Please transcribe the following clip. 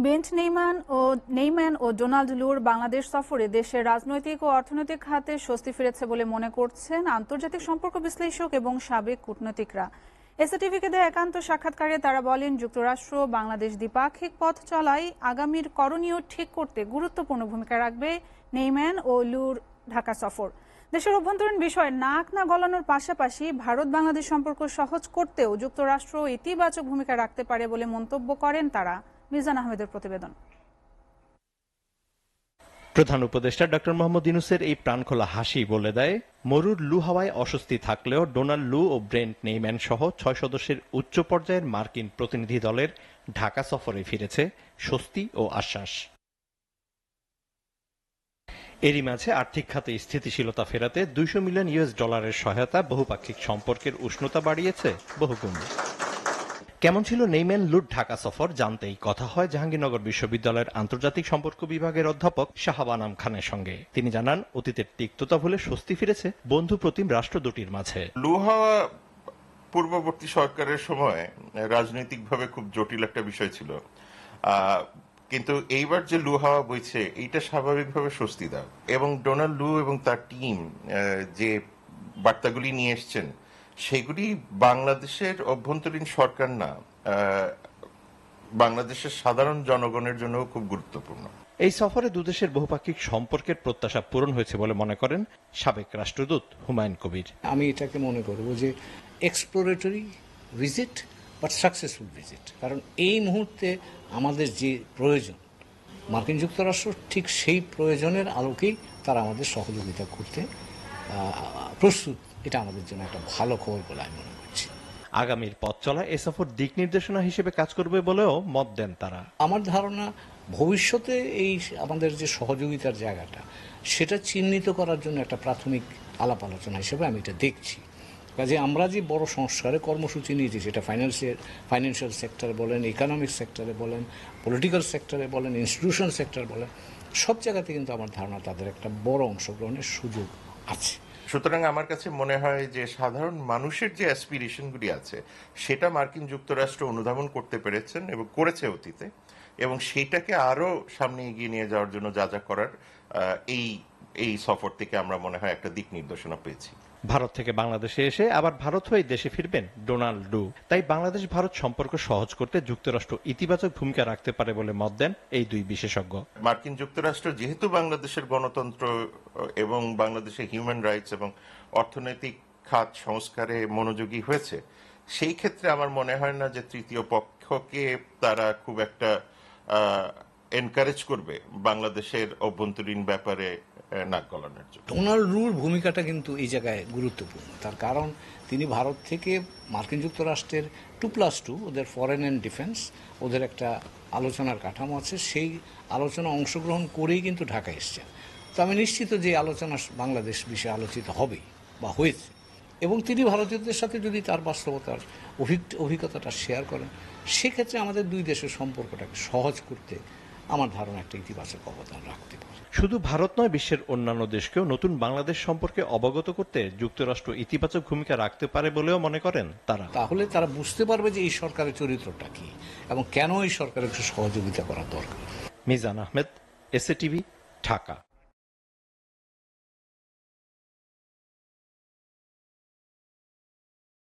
Bent Neiman ও Donald লুর Bangladesh সফরে দেশের রাজনৈতিক ও অর্থনৈতিক খাতে স্বস্তি ফিরেছে বলে মনে করছেন আন্তর্জাতিক সম্পর্ক বিশ্লেষক এবং সাবেক কূটনীতিকরা। এসএটিভিকে দেয়া একান্ত সাক্ষাৎকারে তারা বলেন, যুক্তরাষ্ট্র বাংলাদেশ দ্বিপাক্ষিক পথ চলায় আগামীর করণীয় ঠিক করতে গুরুত্বপূর্ণ ভূমিকা রাখবে নেইম্যান ও লুর ঢাকা সফর। দেশের অভ্যন্তরীণ বিষয়ে নাক না গলানোর পাশাপাশি ভারত বাংলাদেশ সম্পর্ক সহজ করতেও যুক্তরাষ্ট্র ইতিবাচক ভূমিকা রাখতে পারে বলে মন্তব্য করেন তারা। মিজান আহমেদের প্রতিবেদন। প্রধান উপদেষ্টা ডক্টর মোহাম্মদ ইউনূসের এই প্রাণখোলা হাসি বলে দেয়, মরুর লু হাওয়ায় অস্বস্তি থাকলেও ডোনাল্ড লু ও ব্রেন্ট নেইম্যান সহ 6 সদস্যের উচ্চ পর্যায়ের মার্কিন প্রতিনিধি দলের ঢাকা সফরে ফিরেছে স্বস্তি ও আশ্বাস। এরই মাঝে আর্থিক খাতে স্থিতিশীলতা ফেরাতে $200 মিলিয়ন সহায়তা বহুপাক্ষিক সম্পর্কের উষ্ণতা বাড়িয়েছে বহুগুণ। কেমন ছিল নেইম্যান লুর ঢাকা সফর জানতেই কথা হয় জাহাঙ্গীরনগর বিশ্ববিদ্যালয়ের আন্তর্জাতিক সম্পর্ক বিভাগের অধ্যাপক শাহাব আনাম খানের সঙ্গে। তিনি জানান, অতীতের তিক্ততা ভুলে স্বস্তি ফিরেছে বন্ধুপ্রতিম রাষ্ট্র দুটির মাঝে। লু হাওয়া পূর্ববর্তী সরকারের সময় রাজনৈতিকভাবে খুব জটিল একটা বিষয় ছিল, কিন্তু এইবার যে লু হাওয়া বইছে এইটা স্বাভাবিকভাবে স্বস্তি দাও। এবং ডোনাল্ড লু এবং তার টিম যে বার্তাগুলি নিয়ে এসছেন সেগুলি বাংলাদেশের অভ্যন্তরীণ সরকার না, বাংলাদেশের সাধারণ জনগণের জন্য খুব গুরুত্বপূর্ণ। এই সফরে দুদেশের বহুপাক্ষিক সম্পর্কের প্রত্যাশা পূরণ হয়েছে বলে মনে করেন সাবেক রাষ্ট্রদূত হুমায়ুন কবির। আমি এটাকে মনে করব যে exploratory visit but successful visit, কারণ এই মুহূর্তে আমাদের যে প্রয়োজন মার্কিন যুক্তরাষ্ট্র ঠিক সেই প্রয়োজনের আলোকেই তারা আমাদের সহযোগিতা করতে প্রস্তুত। এটা আমাদের জন্য একটা ভালো খবর বলে আমি মনে করছি। আগামীর পথ চলা এ সফর দিক নির্দেশনা হিসেবে কাজ করবে বলেও মত দেন তারা। আমার ধারণা ভবিষ্যতে এই আমাদের যে সহযোগিতার জায়গাটা সেটা চিহ্নিত করার জন্য একটা প্রাথমিক আলাপ আলোচনা হিসেবে আমি এটা দেখছি। কাজে আমরা যে বড় সংস্কারে কর্মসূচি নিয়েছি, সেটা ফাইন্যান্সিয়াল সেক্টরে বলেন, ইকোনমিক সেক্টরে বলেন, পলিটিক্যাল সেক্টরে বলেন, ইনস্টিটিউশন সেক্টর বলেন, সব জায়গাতে কিন্তু আমার ধারণা তাদের একটা বড় অংশগ্রহণের সুযোগ আছে। সুতরাং আমার কাছে মনে হয় যে সাধারণ মানুষের যে অ্যাসপিরেশনগুলি আছে সেটা মার্কিন যুক্তরাষ্ট্র অনুধাবন করতে পেরেছেন এবং করেছে অতীতে, এবং সেটাকে আরো সামনে এগিয়ে নিয়ে যাওয়ার জন্য যা যা করার এই সফর থেকে আমরা মনে হয় একটা দিক নির্দেশনা পেয়েছি। ভারত থেকে বাংলাদেশে এসে আবার ভারত হয়ে দেশে ফিরবেন ডোনাল্ড লু। তাই বাংলাদেশ ভারত সম্পর্ক সহজ করতে যুক্তরাষ্ট্র ইতিবাচক ভূমিকা রাখতে পারে বলে মত দেন এই দুই বিশেষজ্ঞ। মার্কিন যুক্তরাষ্ট্র যেহেতু বাংলাদেশের গণতন্ত্র এবং বাংলাদেশের হিউম্যান রাইটস এবং অর্থনৈতিক খাত সংস্কারে মনোযোগী হয়েছে, সেই ক্ষেত্রে আমার মনে হয় না যে তৃতীয় পক্ষকে তারা খুব একটা এনকারেজ করবে বাংলাদেশের অভ্যন্তরীণ ব্যাপারে নাক গলানোর জন্য। ডোনাল্ড লুর ভূমিকাটা কিন্তু এই জায়গায় গুরুত্বপূর্ণ, তার কারণ তিনি ভারত থেকে মার্কিন যুক্তরাষ্ট্রের 2+2 ওদের ফরেন অ্যান্ড ডিফেন্স, ওদের একটা আলোচনার কাঠামো আছে, সেই আলোচনা অংশগ্রহণ করেই কিন্তু ঢাকা এসছেন। তো আমি নিশ্চিত যে আলোচনা বাংলাদেশ বিষয়ে আলোচিত হবেই বা হয়েছে, এবং তিনি ভারতীয়দের সাথে যদি তার বাস্তবতার অভিজ্ঞতাটা শেয়ার করেন, সেক্ষেত্রে আমাদের দুই দেশের সম্পর্কটাকে সহজ করতে আমার ধারণা একটা ইতিবাচক অবদান রাখতে পারে। শুধু ভারত নয়, বিশ্বের অন্যান্য দেশকেও নতুন বাংলাদেশ সম্পর্কে অবগত করতে যুক্তরাষ্ট্র ইতিবাচক ভূমিকা রাখতে পারে বলেও মনে করেন তারা। তাহলে তারা বুঝতে পারবে যে এই সরকারের চরিত্রটা কি এবং কেন এই সরকারের সহযোগিতা করা দরকার। মিজান আহমেদ, এসএটিভি, ঢাকা।